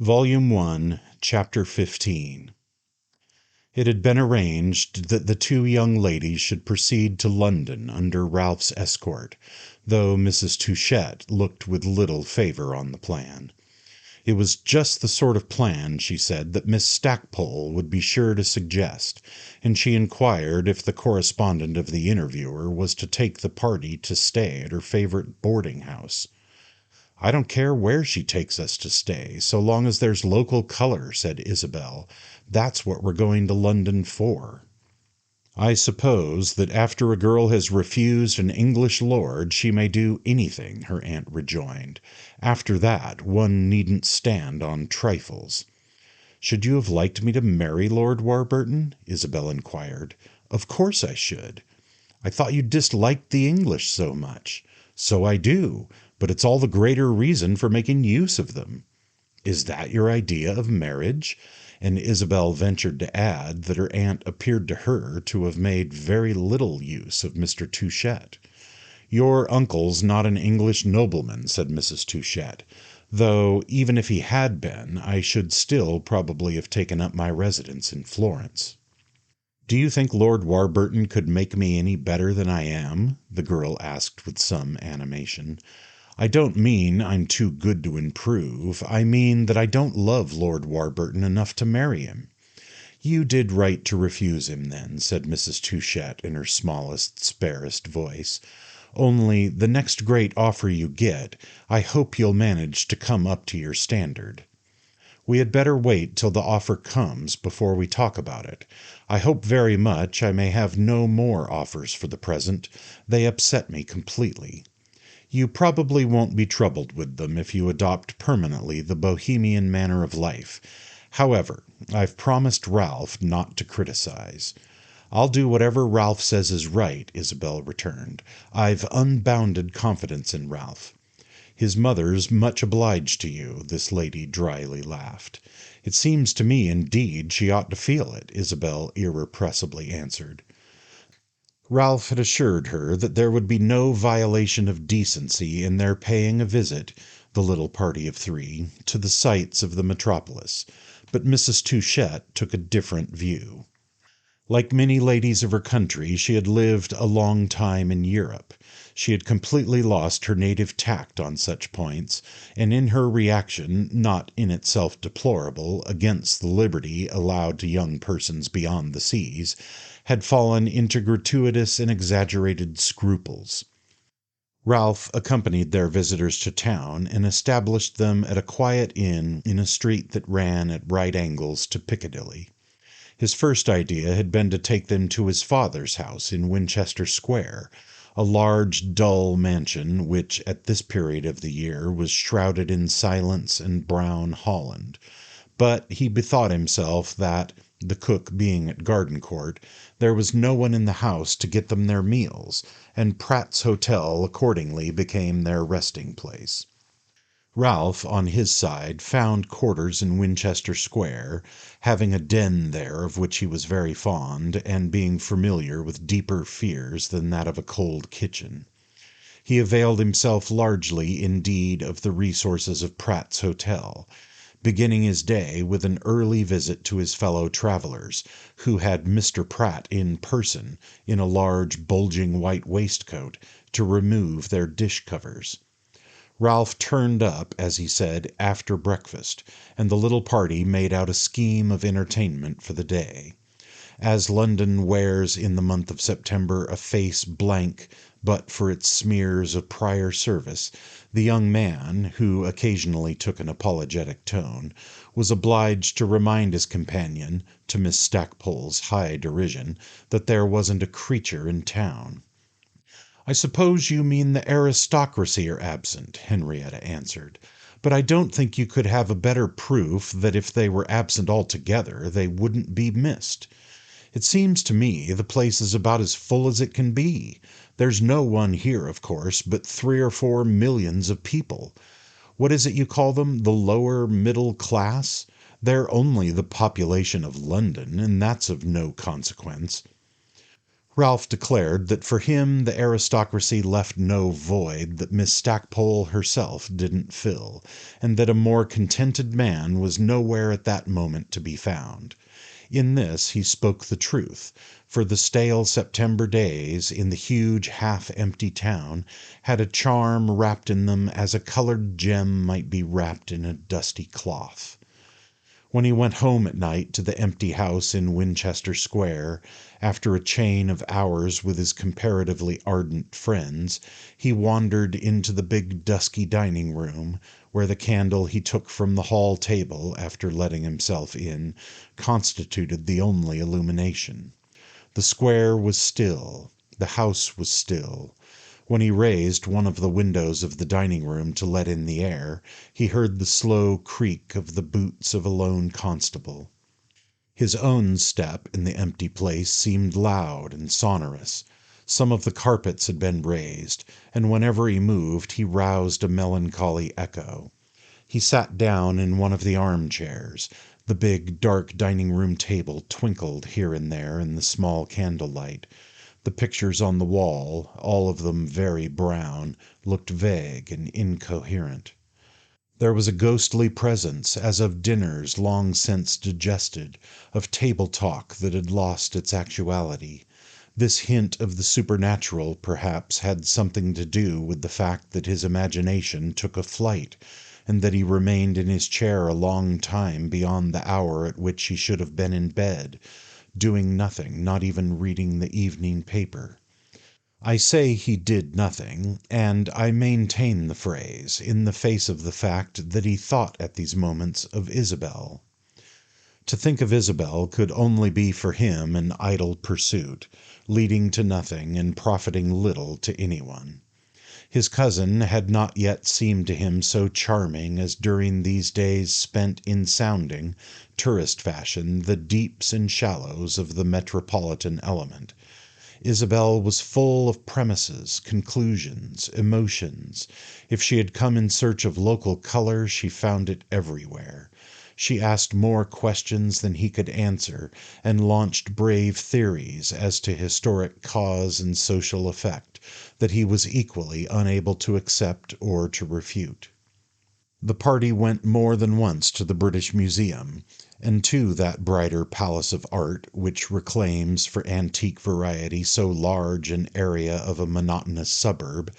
Volume 1, Chapter 15. It had been arranged that the two young ladies should proceed to London under Ralph's escort, though Mrs. Touchett looked with little favour on the plan. It was just the sort of plan, she said, that Miss Stackpole would be sure to suggest, and she inquired if the correspondent of the Interviewer was to take the party to stay at her favourite boarding-house. "I don't care where she takes us to stay, so long as there's local colour," said Isabel. "That's what we're going to London for." "I suppose that after a girl has refused an English lord she may do anything," her aunt rejoined. "After that, one needn't stand on trifles." "Should you have liked me to marry Lord Warburton?" Isabel inquired. "Of course I should." "I thought you disliked the English so much." "So I do, but it's all the greater reason for making use of them." "Is that your idea of marriage?" And Isabel ventured to add that her aunt appeared to her to have made very little use of Mr. Touchett. "Your uncle's not an English nobleman," said Mrs. Touchett, "though, even if he had been, I should still probably have taken up my residence in Florence." "Do you think Lord Warburton could make me any better than I am?" the girl asked with some animation. "I don't mean I'm too good to improve. I mean that I don't love Lord Warburton enough to marry him." "You did right to refuse him, then," said Mrs. Touchett in her smallest, sparest voice. "Only, the next great offer you get, I hope you'll manage to come up to your standard." "We had better wait till the offer comes before we talk about it. I hope very much I may have no more offers for the present. They upset me completely." "You probably won't be troubled with them if you adopt permanently the Bohemian manner of life. However, I've promised Ralph not to criticize." "I'll do whatever Ralph says is right," Isabel returned. "I've unbounded confidence in Ralph." "His mother's much obliged to you," this lady dryly laughed. "It seems to me, indeed, she ought to feel it," Isabel irrepressibly answered. Ralph had assured her that there would be no violation of decency in their paying a visit, the little party of three, to the sights of the metropolis, but Mrs. Touchett took a different view. Like many ladies of her country, she had lived a long time in Europe. She had completely lost her native tact on such points, and in her reaction, not in itself deplorable, against the liberty allowed to young persons beyond the seas, had fallen into gratuitous and exaggerated scruples. Ralph accompanied their visitors to town and established them at a quiet inn in a street that ran at right angles to Piccadilly. His first idea had been to take them to his father's house in Winchester Square, a large, dull mansion which at this period of the year was shrouded in silence and brown holland. But he bethought himself that, the cook being at Gardencourt, there was no one in the house to get them their meals, and Pratt's Hotel accordingly became their resting place. Ralph, on his side, found quarters in Winchester Square, having a den there of which he was very fond, and being familiar with deeper fears than that of a cold kitchen. He availed himself largely, indeed, of the resources of Pratt's Hotel, beginning his day with an early visit to his fellow travellers, who had Mr. Pratt in person, in a large bulging white waistcoat, to remove their dish-covers. Ralph turned up, as he said, after breakfast, and the little party made out a scheme of entertainment for the day. As London wears in the month of September a face blank but for its smears of prior service, the young man, who occasionally took an apologetic tone, was obliged to remind his companion, to Miss Stackpole's high derision, that there wasn't a creature in town. "I suppose you mean the aristocracy are absent," Henrietta answered. "But I don't think you could have a better proof that if they were absent altogether they wouldn't be missed. It seems to me the place is about as full as it can be. There's no one here, of course, but 3 or 4 millions of people. What is it you call them? The lower middle class? They're only the population of London, and that's of no consequence." Ralph declared that for him the aristocracy left no void that Miss Stackpole herself didn't fill, and that a more contented man was nowhere at that moment to be found. In this he spoke the truth, for the stale September days in the huge half-empty town had a charm wrapped in them as a colored gem might be wrapped in a dusty cloth. When he went home at night to the empty house in Winchester Square, after a chain of hours with his comparatively ardent friends, he wandered into the big dusky dining room, where the candle he took from the hall table after letting himself in constituted the only illumination. The square was still, the house was still. When he raised one of the windows of the dining room to let in the air, he heard the slow creak of the boots of a lone constable. His own step in the empty place seemed loud and sonorous. Some of the carpets had been raised, and whenever he moved he roused a melancholy echo. He sat down in one of the armchairs. The big, dark dining-room table twinkled here and there in the small candlelight. The pictures on the wall, all of them very brown, looked vague and incoherent. There was a ghostly presence, as of dinners long since digested, of table talk that had lost its actuality. This hint of the supernatural, perhaps, had something to do with the fact that his imagination took a flight, and that he remained in his chair a long time beyond the hour at which he should have been in bed, doing nothing, not even reading the evening paper. I say he did nothing, and I maintain the phrase, in the face of the fact that he thought at these moments of Isabel. To think of Isabel could only be for him an idle pursuit, leading to nothing and profiting little to anyone. His cousin had not yet seemed to him so charming as during these days spent in sounding, tourist fashion, the deeps and shallows of the metropolitan element. Isabel was full of premises, conclusions, emotions. If she had come in search of local color, she found it everywhere. She asked more questions than he could answer, and launched brave theories as to historic cause and social effect that he was equally unable to accept or to refute. The party went more than once to the British Museum, and to that brighter palace of art which reclaims for antique variety so large an area of a monotonous suburb.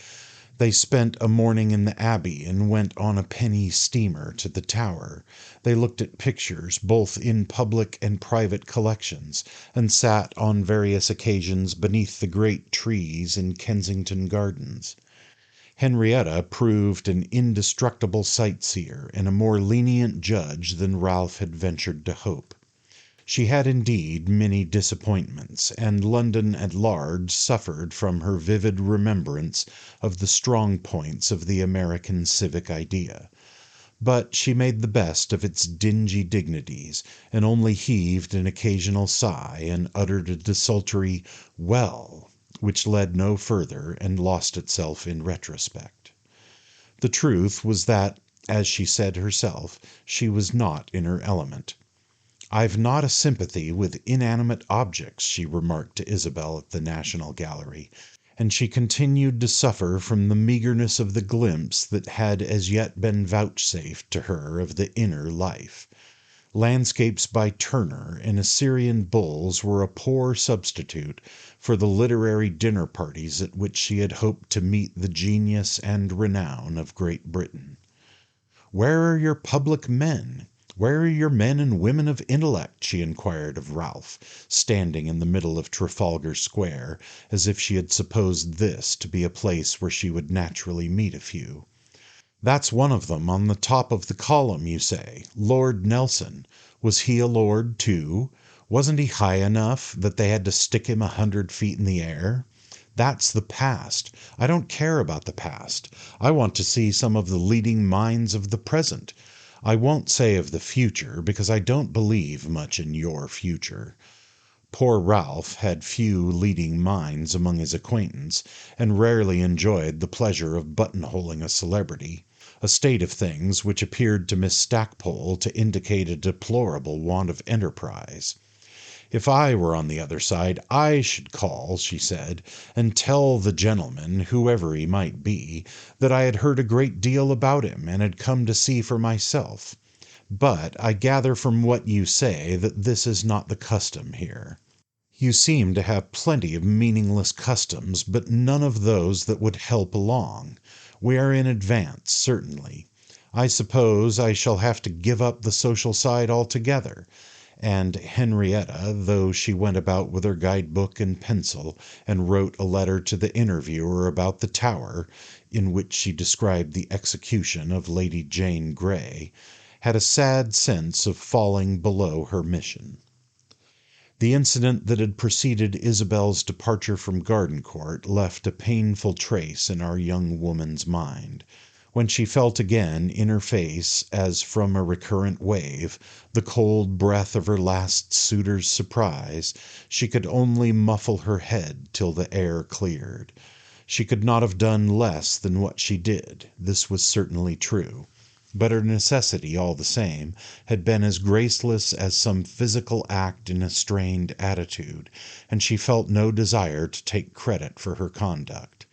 They spent a morning in the Abbey and went on a penny steamer to the Tower. They looked at pictures both in public and private collections, and sat on various occasions beneath the great trees in Kensington Gardens. Henrietta proved an indestructible sightseer and a more lenient judge than Ralph had ventured to hope. She had indeed many disappointments, and London at large suffered from her vivid remembrance of the strong points of the American civic idea. But she made the best of its dingy dignities, and only heaved an occasional sigh and uttered a desultory "well," which led no further and lost itself in retrospect. The truth was that, as she said herself, she was not in her element. "I've not a sympathy with inanimate objects," she remarked to Isabel at the National Gallery, and she continued to suffer from the meagreness of the glimpse that had as yet been vouchsafed to her of the inner life. Landscapes by Turner and Assyrian bulls were a poor substitute for the literary dinner parties at which she had hoped to meet the genius and renown of Great Britain. "Where are your public men? Where are your men and women of intellect?" she inquired of Ralph, standing in the middle of Trafalgar Square, as if she had supposed this to be a place where she would naturally meet a few. "That's one of them on the top of the column, you say, Lord Nelson. Was he a lord, too? Wasn't he high enough that they had to stick him 100 feet in the air? That's the past. I don't care about the past. I want to see some of the leading minds of the present. I won't say of the future, because I don't believe much in your future." Poor Ralph had few leading minds among his acquaintance, and rarely enjoyed the pleasure of buttonholing a celebrity, a state of things which appeared to Miss Stackpole to indicate a deplorable want of enterprise. If I were on the other side, I should call, she said, and tell the gentleman, whoever he might be, that I had heard a great deal about him and had come to see for myself. But I gather from what you say that this is not the custom here. You seem to have plenty of meaningless customs, but none of those that would help along. We are in advance, certainly. I suppose I shall have to give up the social side altogether. And Henrietta, though she went about with her guidebook and pencil, and wrote a letter to the interviewer about the Tower, in which she described the execution of Lady Jane Grey, had a sad sense of falling below her mission. The incident that had preceded Isabel's departure from Gardencourt left a painful trace in our young woman's mind. When she felt again in her face, as from a recurrent wave, the cold breath of her last suitor's surprise, she could only muffle her head till the air cleared. She could not have done less than what she did, this was certainly true. But her necessity, all the same, had been as graceless as some physical act in a strained attitude, and she felt no desire to take credit for her conduct.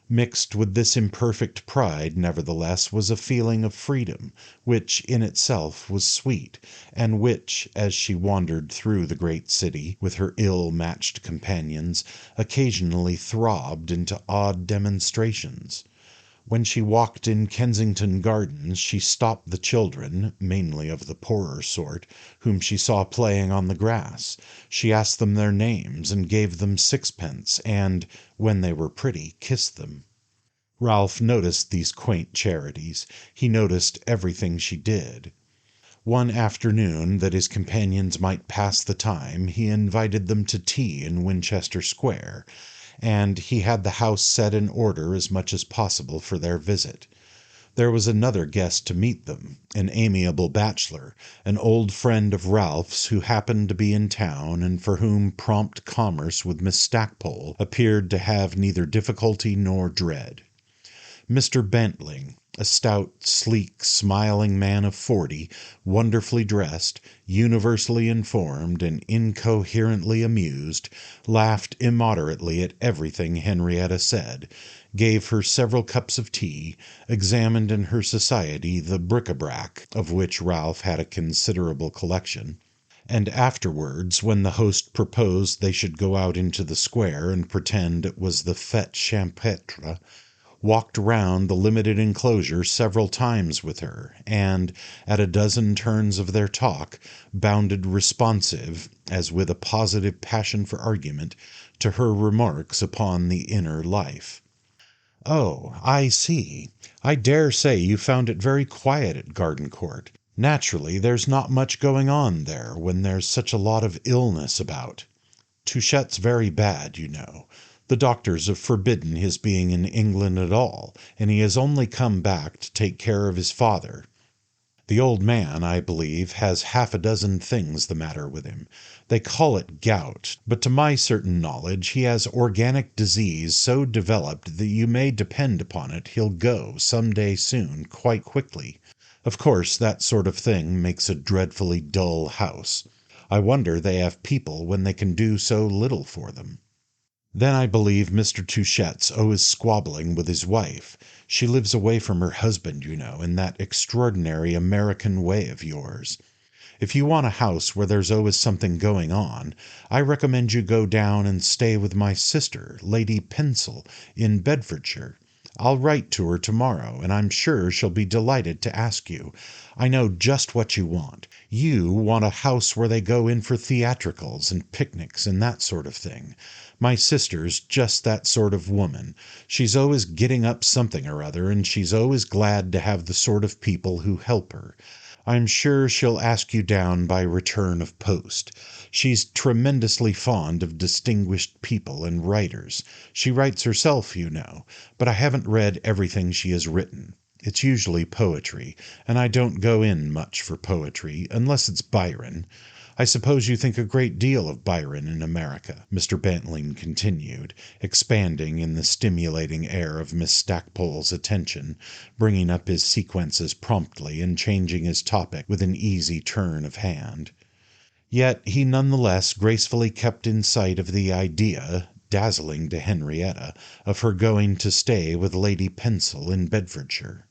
Mixed with this imperfect pride, nevertheless, was a feeling of freedom, which in itself was sweet, and which, as she wandered through the great city with her ill-matched companions, occasionally throbbed into odd demonstrations. When she walked in Kensington Gardens, she stopped the children, mainly of the poorer sort, whom she saw playing on the grass. She asked them their names, and gave them sixpence, and, when they were pretty, kissed them. Ralph noticed these quaint charities. He noticed everything she did. One afternoon, that his companions might pass the time, he invited them to tea in Winchester Square, and he had the house set in order as much as possible for their visit. There was another guest to meet them, an amiable bachelor, an old friend of Ralph's who happened to be in town and for whom prompt commerce with Miss Stackpole appeared to have neither difficulty nor dread. Mr. Bantling, a stout, sleek, smiling man of 40, wonderfully dressed, universally informed, and incoherently amused, laughed immoderately at everything Henrietta said, gave her several cups of tea, examined in her society the bric-a-brac, of which Ralph had a considerable collection, and afterwards, when the host proposed they should go out into the square and pretend it was the fête champêtre, walked round the limited enclosure several times with her, and, at a dozen turns of their talk, bounded responsive, as with a positive passion for argument, to her remarks upon the inner life. "Oh, I see. I dare say you found it very quiet at Gardencourt. Naturally, there's not much going on there when there's such a lot of illness about. Touchette's very bad, you know. The doctors have forbidden his being in England at all, and he has only come back to take care of his father. The old man, I believe, has half a dozen things the matter with him. They call it gout, but to my certain knowledge he has organic disease so developed that you may depend upon it he'll go some day soon, quite quickly. Of course, that sort of thing makes a dreadfully dull house. I wonder they have people when they can do so little for them. Then I believe Mr. Touchette's always squabbling with his wife. She lives away from her husband, you know, in that extraordinary American way of yours. If you want a house where there's always something going on, I recommend you go down and stay with my sister, Lady Pensel, in Bedfordshire. I'll write to her tomorrow, and I'm sure she'll be delighted to ask you. I know just what you want. You want a house where they go in for theatricals and picnics and that sort of thing. My sister's just that sort of woman. She's always getting up something or other, and she's always glad to have the sort of people who help her. I'm sure she'll ask you down by return of post. She's tremendously fond of distinguished people and writers. She writes herself, you know, but I haven't read everything she has written. It's usually poetry, and I don't go in much for poetry, unless it's Byron. I suppose you think a great deal of Byron in America," Mr. Bantling continued, expanding in the stimulating air of Miss Stackpole's attention, bringing up his sequences promptly and changing his topic with an easy turn of hand. Yet he nonetheless gracefully kept in sight of the idea, dazzling to Henrietta, of her going to stay with Lady Pensel in Bedfordshire.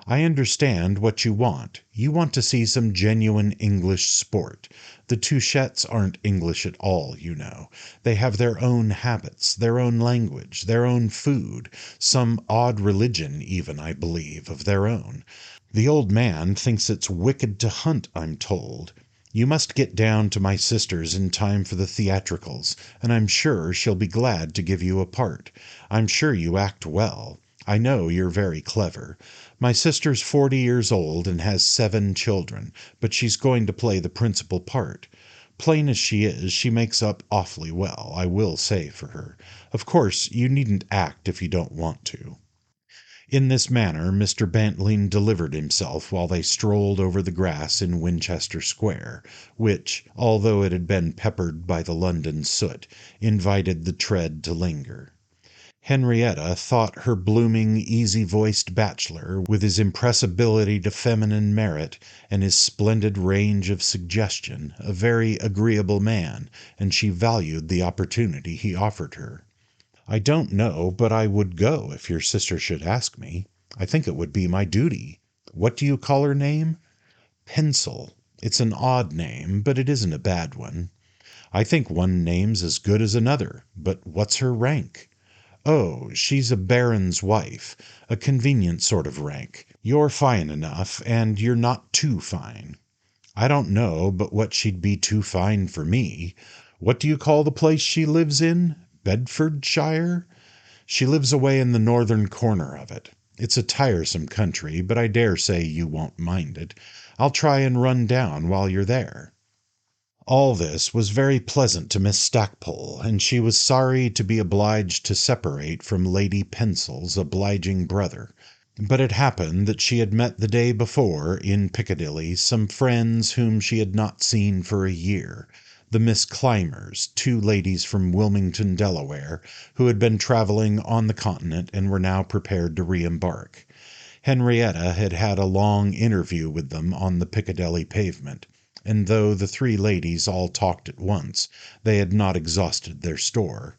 I understand what you want. You want to see some genuine English sport. The Touchettes aren't English at all, you know. They have their own habits, their own language, their own food, some odd religion even, I believe, of their own. The old man thinks it's wicked to hunt, I'm told. You must get down to my sister's in time for the theatricals, and I'm sure she'll be glad to give you a part. I'm sure you act well. I know you're very clever. My sister's 40 years old and has 7 children, but she's going to play the principal part. Plain as she is, she makes up awfully well, I will say for her. Of course, you needn't act if you don't want to." In this manner Mr. Bantling delivered himself while they strolled over the grass in Winchester Square, which, although it had been peppered by the London soot, invited the tread to linger. Henrietta thought her blooming, easy-voiced bachelor, with his impressibility to feminine merit and his splendid range of suggestion, a very agreeable man, and she valued the opportunity he offered her. "I don't know but I would go if your sister should ask me. I think it would be my duty. What do you call her name?" "Pensel. It's an odd name, but it isn't a bad one." "I think one name's as good as another. But what's her rank?" "Oh, she's a baron's wife, a convenient sort of rank. You're fine enough, and you're not too fine." "I don't know but what she'd be too fine for me. What do you call the place she lives in? Bedfordshire?" "She lives away in the northern corner of it. It's a tiresome country, but I dare say you won't mind it. I'll try and run down while you're there." All this was very pleasant to Miss Stackpole, and she was sorry to be obliged to separate from Lady Pensel's obliging brother. But it happened that she had met the day before, in Piccadilly, some friends whom she had not seen for a year, the Miss Clymers, 2 ladies from Wilmington, Delaware, who had been travelling on the Continent and were now prepared to re-embark. Henrietta had had a long interview with them on the Piccadilly pavement, and though the 3 ladies all talked at once, they had not exhausted their store.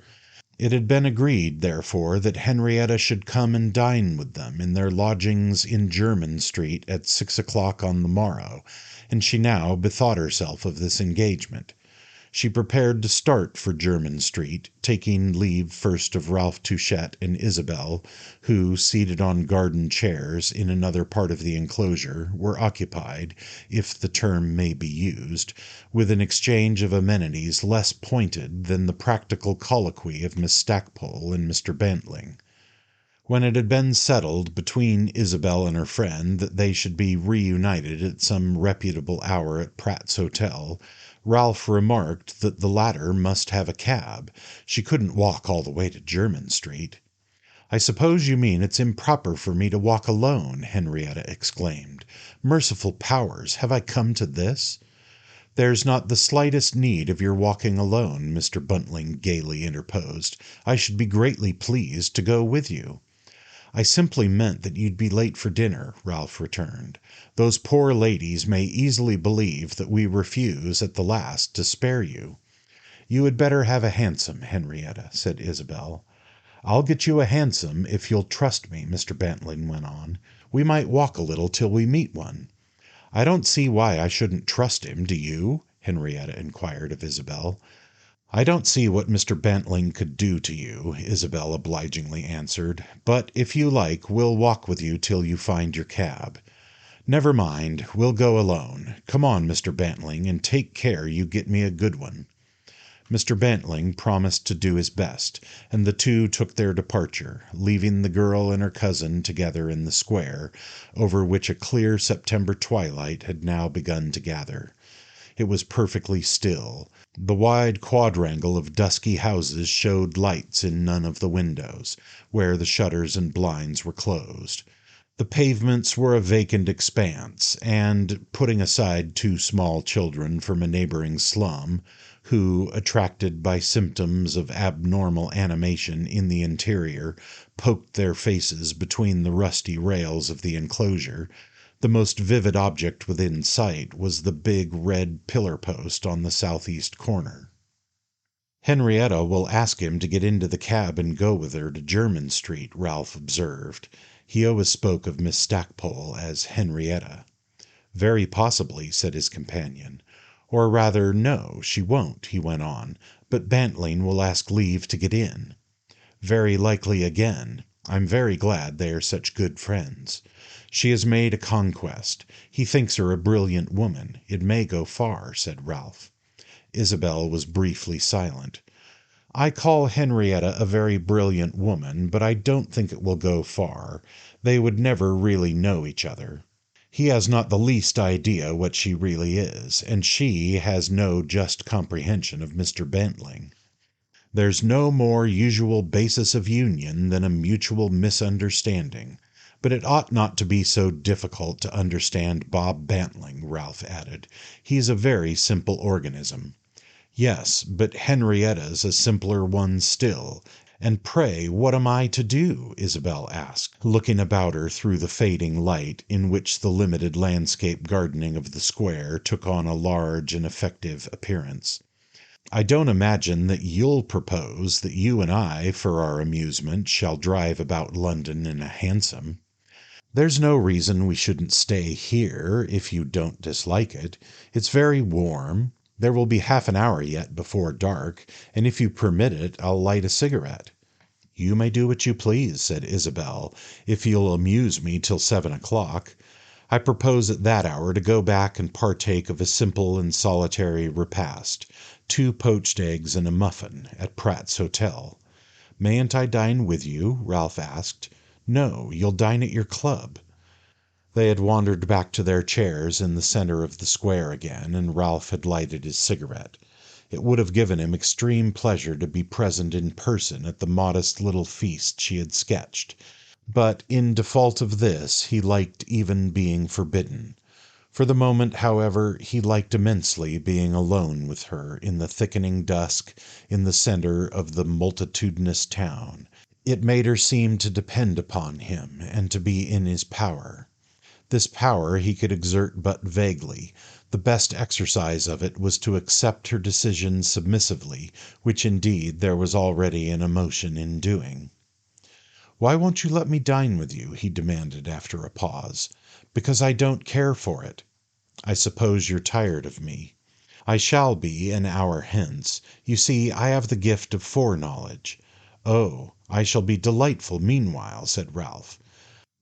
It had been agreed, therefore, that Henrietta should come and dine with them in their lodgings in Jermyn Street at 6 o'clock on the morrow, and she now bethought herself of this engagement. She prepared to start for Jermyn Street, taking leave first of Ralph Touchett and Isabel, who, seated on garden chairs in another part of the enclosure, were occupied, if the term may be used, with an exchange of amenities less pointed than the practical colloquy of Miss Stackpole and Mr. Bantling. When it had been settled between Isabel and her friend that they should be reunited at some reputable hour at Pratt's Hotel, Ralph remarked that the latter must have a cab. She couldn't walk all the way to Jermyn Street. "I suppose you mean it's improper for me to walk alone," Henrietta exclaimed. "Merciful powers, have I come to this?" "There's not the slightest need of your walking alone," Mr. Bantling gaily interposed. "I should be greatly pleased to go with you." "I simply meant that you'd be late for dinner," Ralph returned. "Those poor ladies may easily believe that we refuse at the last to spare you." "You had better have a hansom, Henrietta," said Isabel. "I'll get you a hansom if you'll trust me," Mr. Bantling went on. "We might walk a little till we meet one." "I don't see why I shouldn't trust him, do you?" Henrietta inquired of Isabel. "I don't see what Mr. Bantling could do to you," Isabel obligingly answered. "But if you like, we'll walk with you till you find your cab." "Never mind, we'll go alone. Come on, Mr. Bantling, and take care you get me a good one." Mr. Bantling promised to do his best, and the two took their departure, leaving the girl and her cousin together in the square, over which a clear September twilight had now begun to gather. It was perfectly still. The wide quadrangle of dusky houses showed lights in none of the windows, where the shutters and blinds were closed. The pavements were a vacant expanse, and, putting aside 2 small children from a neighbouring slum, who, attracted by symptoms of abnormal animation in the interior, poked their faces between the rusty rails of the enclosure, The most vivid object within sight was the big red pillar post on the southeast corner. "Henrietta will ask him to get into the cab and go with her to Jermyn Street," Ralph observed. He always spoke of Miss Stackpole as Henrietta. "Very possibly," said his companion. "Or rather, no, she won't," he went on, "but Bantling will ask leave to get in. Very likely again. I'm very glad they are such good friends. She has made a conquest. He thinks her a brilliant woman. It may go far," said Ralph. Isabel was briefly silent. "I call Henrietta a very brilliant woman, but I don't think it will go far. They would never really know each other. He has not the least idea what she really is, and she has no just comprehension of Mr. Bantling. There's no more usual basis of union than a mutual misunderstanding. But it ought not to be so difficult to understand Bob Bantling," Ralph added. "He's a very simple organism." "Yes, but Henrietta's a simpler one still. And pray what am I to do?" Isabel asked, looking about her through the fading light, in which the limited landscape gardening of the square took on a large and effective appearance. "I don't imagine that you'll propose that you and I, for our amusement, shall drive about London in a hansom. There's no reason we shouldn't stay here, if you don't dislike it. It's very warm. There will be half an hour yet before dark, and if you permit it, I'll light a cigarette." "You may do what you please," said Isabel, "if you'll amuse me till 7 o'clock. I propose at that hour to go back and partake of a simple and solitary repast, 2 poached eggs and a muffin, at Pratt's Hotel." "Mayn't I dine with you?" Ralph asked. "No, you'll dine at your club." They had wandered back to their chairs in the center of the square again, and Ralph had lighted his cigarette. It would have given him extreme pleasure to be present in person at the modest little feast she had sketched, but in default of this he liked even being forbidden. For the moment, however, he liked immensely being alone with her in the thickening dusk in the center of the multitudinous town. It made her seem to depend upon him and to be in his power. This power he could exert but vaguely. The best exercise of it was to accept her decision submissively, which indeed there was already an emotion in doing. "Why won't you let me dine with you?" he demanded after a pause. "Because I don't care for it." "I suppose you're tired of me." "I shall be an hour hence. You see, I have the gift of foreknowledge." "Oh, I shall be delightful meanwhile," said Ralph.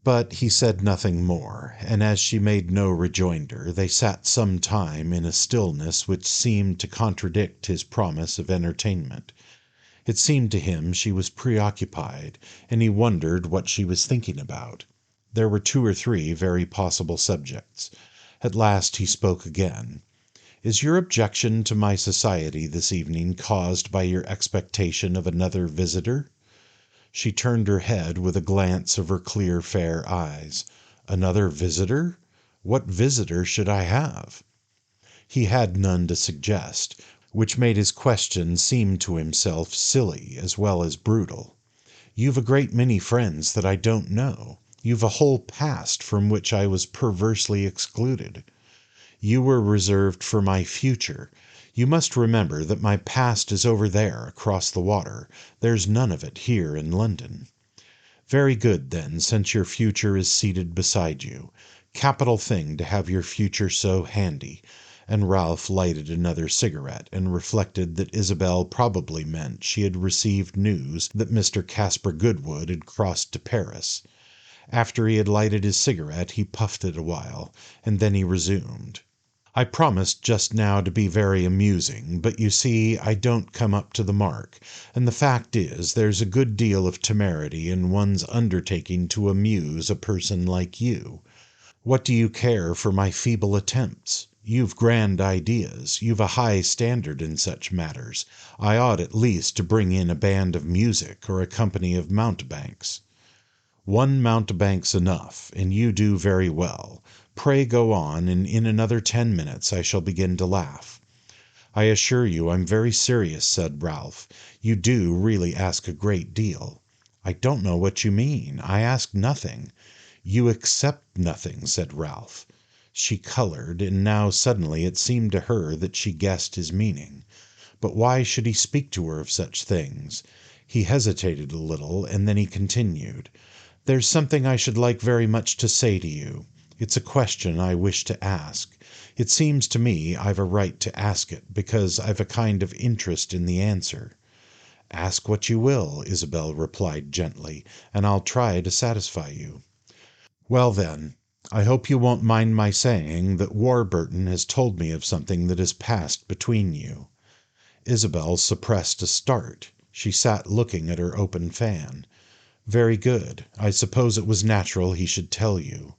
But he said nothing more, and as she made no rejoinder, they sat some time in a stillness which seemed to contradict his promise of entertainment. It seemed to him she was preoccupied, and he wondered what she was thinking about. There were 2 or 3 very possible subjects. At last he spoke again. "Is your objection to my society this evening caused by your expectation of another visitor?" She turned her head with a glance of her clear fair eyes. "Another visitor? What visitor should I have?" He had none to suggest, which made his question seem to himself silly as well as brutal. "You've a great many friends that I don't know. You've a whole past from which I was perversely excluded. You were reserved for my future. You must remember that my past is over there, across the water. There's none of it here in London." "Very good, then, since your future is seated beside you. Capital thing to have your future so handy." And Ralph lighted another cigarette, and reflected that Isabel probably meant she had received news that Mr. Caspar Goodwood had crossed to Paris. After he had lighted his cigarette he puffed it a while, and then he resumed. "I promised just now to be very amusing, but you see I don't come up to the mark, and the fact is there's a good deal of temerity in one's undertaking to amuse a person like you. What do you care for my feeble attempts? You've grand ideas, you've a high standard in such matters. I ought at least to bring in a band of music or a company of mountebanks." "One mountebank's enough, and you do very well. Pray go on, and in another 10 minutes I shall begin to laugh." "I assure you I'm very serious," said Ralph. "You do really ask a great deal." "I don't know what you mean. I ask nothing." "You accept nothing," said Ralph. She colored, and now suddenly it seemed to her that she guessed his meaning. But why should he speak to her of such things? He hesitated a little, and then he continued, "There's something I should like very much to say to you. It's a question I wish to ask. It seems to me I've a right to ask it, because I've a kind of interest in the answer." "Ask what you will," Isabel replied gently, "and I'll try to satisfy you." "Well, then, I hope you won't mind my saying that Warburton has told me of something that has passed between you." Isabel suppressed a start. She sat looking at her open fan. "Very good. I suppose it was natural he should tell you."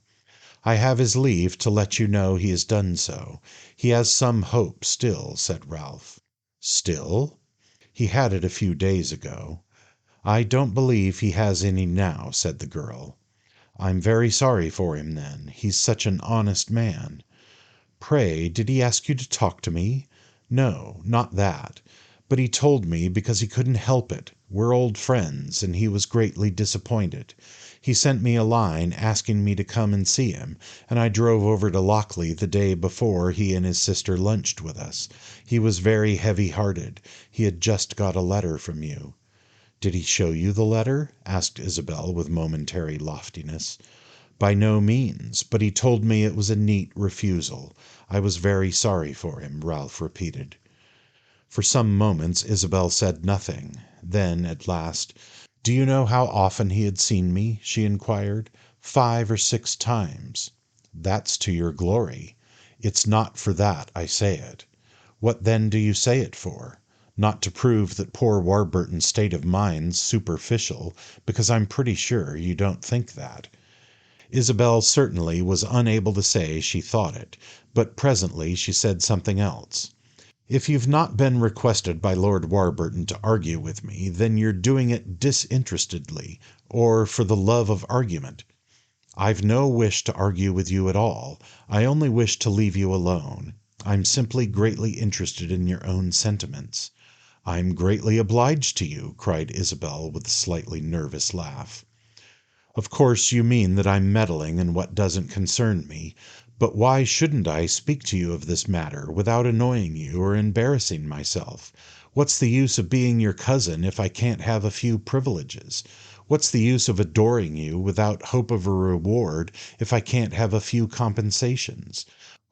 "I have his leave to let you know he has done so. He has some hope still," said Ralph. "Still?" "He had it a few days ago." "I don't believe he has any now," said the girl. "I'm very sorry for him, then. He's such an honest man." "Pray, did he ask you to talk to me?" "No, not that. But he told me because he couldn't help it. We're old friends, and he was greatly disappointed. He sent me a line asking me to come and see him, and I drove over to Lochley the day before he and his sister lunched with us. He was very heavy-hearted. He had just got a letter from you." "Did he show you the letter?" asked Isabel with momentary loftiness. "By no means, but he told me it was a neat refusal. I was very sorry for him," Ralph repeated. For some moments Isabel said nothing. Then, at last, "Do you know how often he had seen me?" she inquired. "5 or 6 times." "That's to your glory." "It's not for that I say it." "What then do you say it for?" "Not to prove that poor Warburton's state of mind's superficial, because I'm pretty sure you don't think that." Isabel certainly was unable to say she thought it, but presently she said something else. "If you've not been requested by Lord Warburton to argue with me, then you're doing it disinterestedly, or for the love of argument." "I've no wish to argue with you at all. I only wish to leave you alone. I'm simply greatly interested in your own sentiments." "I'm greatly obliged to you," cried Isabel with a slightly nervous laugh. "Of course you mean that I'm meddling in what doesn't concern me. But why shouldn't I speak to you of this matter without annoying you or embarrassing myself? What's the use of being your cousin if I can't have a few privileges? What's the use of adoring you without hope of a reward if I can't have a few compensations?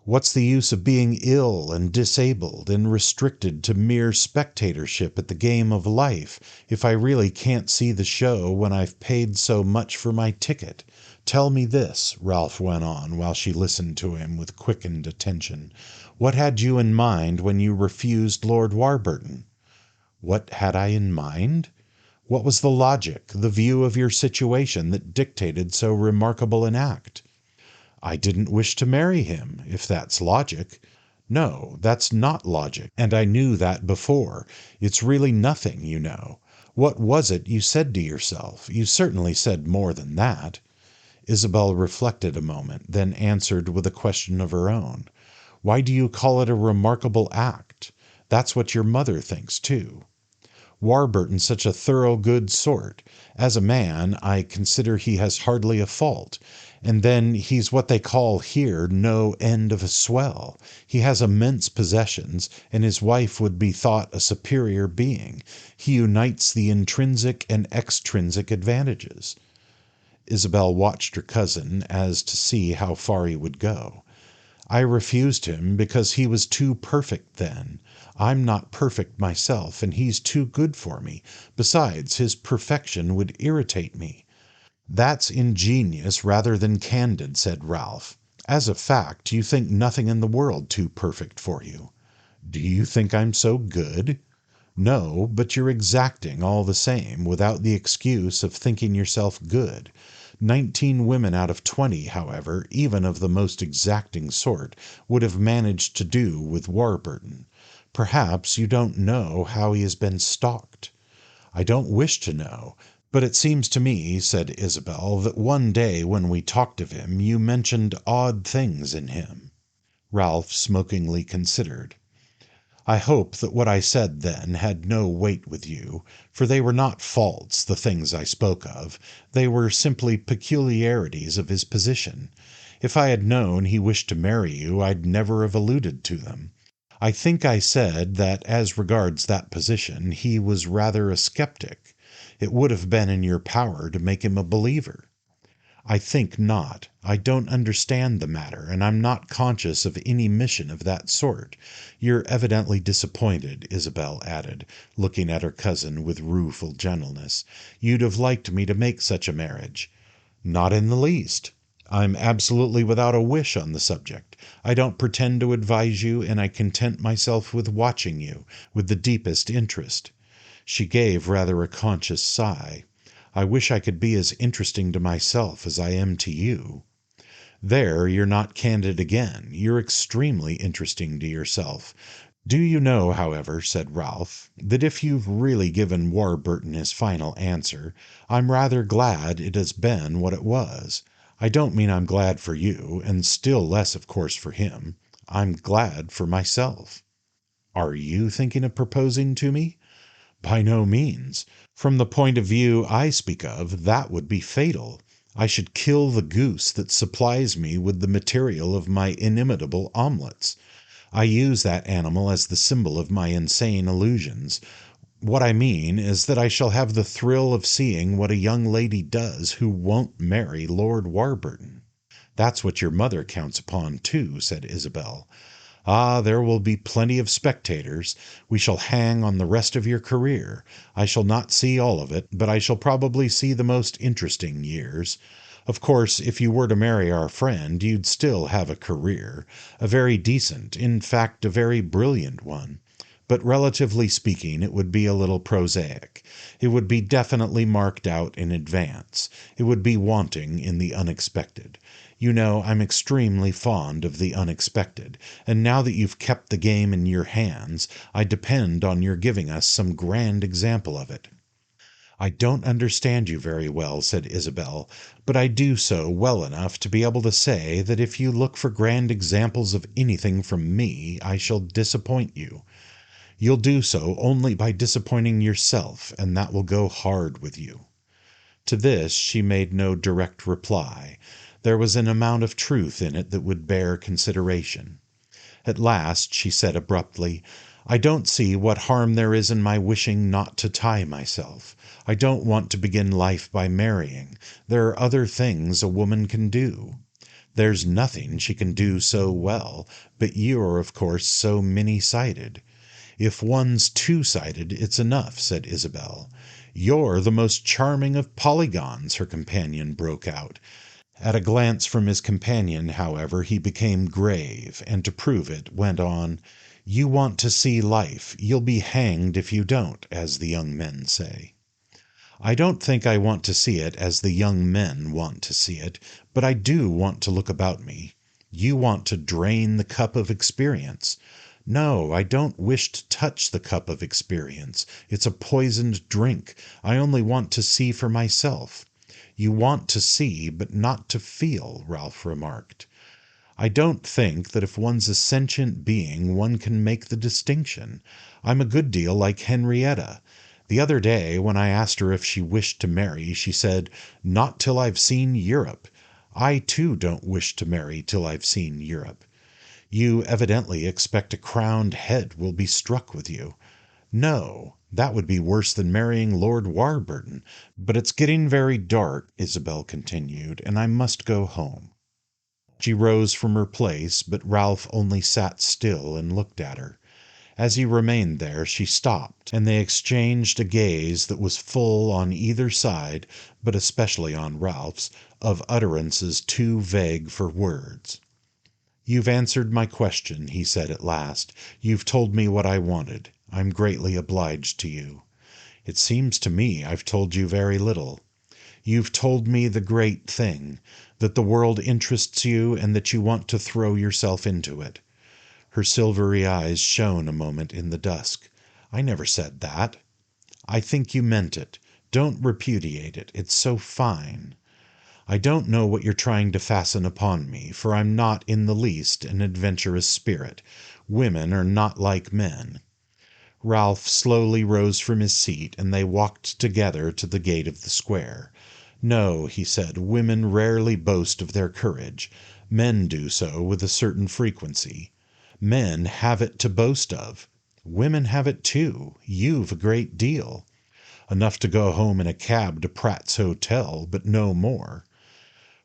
What's the use of being ill and disabled and restricted to mere spectatorship at the game of life if I really can't see the show when I've paid so much for my ticket? Tell me this," Ralph went on while she listened to him with quickened attention. "What had you in mind when you refused Lord Warburton?" "What had I in mind? What was the logic, the view of your situation that dictated so remarkable an act?" "I didn't wish to marry him, if that's logic." "No, that's not logic, and I knew that before. It's really nothing, you know. What was it you said to yourself? You certainly said more than that." Isabel reflected a moment, then answered with a question of her own. "Why do you call it a remarkable act? That's what your mother thinks, too." "Warburton's such a thorough good sort. As a man, I consider he has hardly a fault. And then he's what they call here no end of a swell. He has immense possessions, and his wife would be thought a superior being. He unites the intrinsic and extrinsic advantages." Isabel watched her cousin as to see how far he would go. "I refused him because he was too perfect then. I'm not perfect myself, and he's too good for me. Besides, his perfection would irritate me." "That's ingenious rather than candid," said Ralph. "As a fact, you think nothing in the world too perfect for you." "Do you think I'm so good?" "No, but you're exacting all the same, without the excuse of thinking yourself good. 19 women out of 20, however, even of the most exacting sort, would have managed to do with Warburton. Perhaps you don't know how he has been stalked." "I don't wish to know. But it seems to me," said Isabel, "that one day when we talked of him you mentioned odd things in him." Ralph smokingly considered. I hope that what I said then had no weight with you, for they were not faults, the things I spoke of. They were simply peculiarities of his position. If I had known he wished to marry you, I'd never have alluded to them. I think I said that as regards that position, he was rather a skeptic. It would have been in your power to make him a believer. I think not. I don't understand the matter, and I'm not conscious of any mission of that sort. You're evidently disappointed, Isabel added, looking at her cousin with rueful gentleness. You'd have liked me to make such a marriage. Not in the least. I'm absolutely without a wish on the subject. I don't pretend to advise you, and I content myself with watching you with the deepest interest. She gave rather a conscious sigh. I wish I could be as interesting to myself as I am to you. There you're not candid again. You're extremely interesting to yourself. Do you know, however, said Ralph, that if you've really given Warburton his final answer, I'm rather glad it has been what it was. I don't mean I'm glad for you, and still less, of course, for him. I'm glad for myself. Are you thinking of proposing to me? By no means. From the point of view I speak of, that would be fatal. I should kill the goose that supplies me with the material of my inimitable omelettes. I use that animal as the symbol of my insane illusions. What I mean is that I shall have the thrill of seeing what a young lady does who won't marry Lord Warburton. That's what your mother counts upon, too, said Isabel. Ah, there will be plenty of spectators. We shall hang on the rest of your career. I shall not see all of it, but I shall probably see the most interesting years. Of course, if you were to marry our friend, you'd still have a career, a very decent, in fact, a very brilliant one. But relatively speaking, it would be a little prosaic. It would be definitely marked out in advance. It would be wanting in the unexpected. You know, I'm extremely fond of the unexpected, and now that you've kept the game in your hands, I depend on your giving us some grand example of it. I don't understand you very well, said Isabel, but I do so well enough to be able to say that if you look for grand examples of anything from me, I shall disappoint you. You'll do so only by disappointing yourself, and that will go hard with you. To this she made no direct reply. There was an amount of truth in it that would bear consideration. At last she said abruptly, I don't see what harm there is in my wishing not to tie myself. I don't want to begin life by marrying. There are other things a woman can do. There's nothing she can do so well, but you're, of course, so many-sided. If one's two-sided, it's enough, said Isabel. You're the most charming of polygons, her companion broke out. At a glance from his companion, however, he became grave, and to prove it, went on, You want to see life. You'll be hanged if you don't, as the young men say. I don't think I want to see it as the young men want to see it, but I do want to look about me. You want to drain the cup of experience. No, I don't wish to touch the cup of experience. It's a poisoned drink. I only want to see for myself. You want to see, but not to feel, Ralph remarked. I don't think that if one's a sentient being one can make the distinction. I'm a good deal like Henrietta. The other day, when I asked her if she wished to marry, she said, Not till I've seen Europe. I, too, don't wish to marry till I've seen Europe. You evidently expect a crowned head will be struck with you. No, that would be worse than marrying Lord Warburton. But it's getting very dark, Isabel continued, and I must go home. She rose from her place, but Ralph only sat still and looked at her. As he remained there, she stopped, and they exchanged a gaze that was full on either side, but especially on Ralph's, of utterances too vague for words. You've answered my question, he said at last. You've told me what I wanted. I'm greatly obliged to you. It seems to me I've told you very little. You've told me the great thing, that the world interests you and that you want to throw yourself into it. Her silvery eyes shone a moment in the dusk. I never said that. I think you meant it. Don't repudiate it. It's so fine. I don't know what you're trying to fasten upon me, for I'm not in the least an adventurous spirit. Women are not like men." Ralph slowly rose from his seat, and they walked together to the gate of the square. "No," he said, "women rarely boast of their courage. Men do so with a certain frequency. Men have it to boast of. Women have it too. You've a great deal. Enough to go home in a cab to Pratt's Hotel, but no more."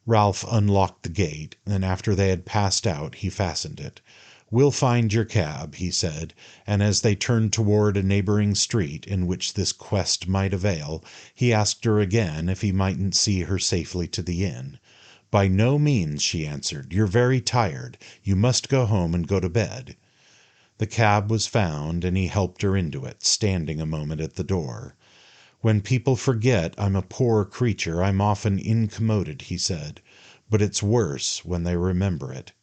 Ralph unlocked the gate, and after they had passed out he fastened it. "We'll find your cab," he said, and as they turned toward a neighboring street in which this quest might avail, he asked her again if he mightn't see her safely to the inn. "By no means," she answered. "You're very tired. You must go home and go to bed." The cab was found, and he helped her into it, standing a moment at the door. "When people forget I'm a poor creature I'm often incommoded," he said. "But it's worse when they remember it.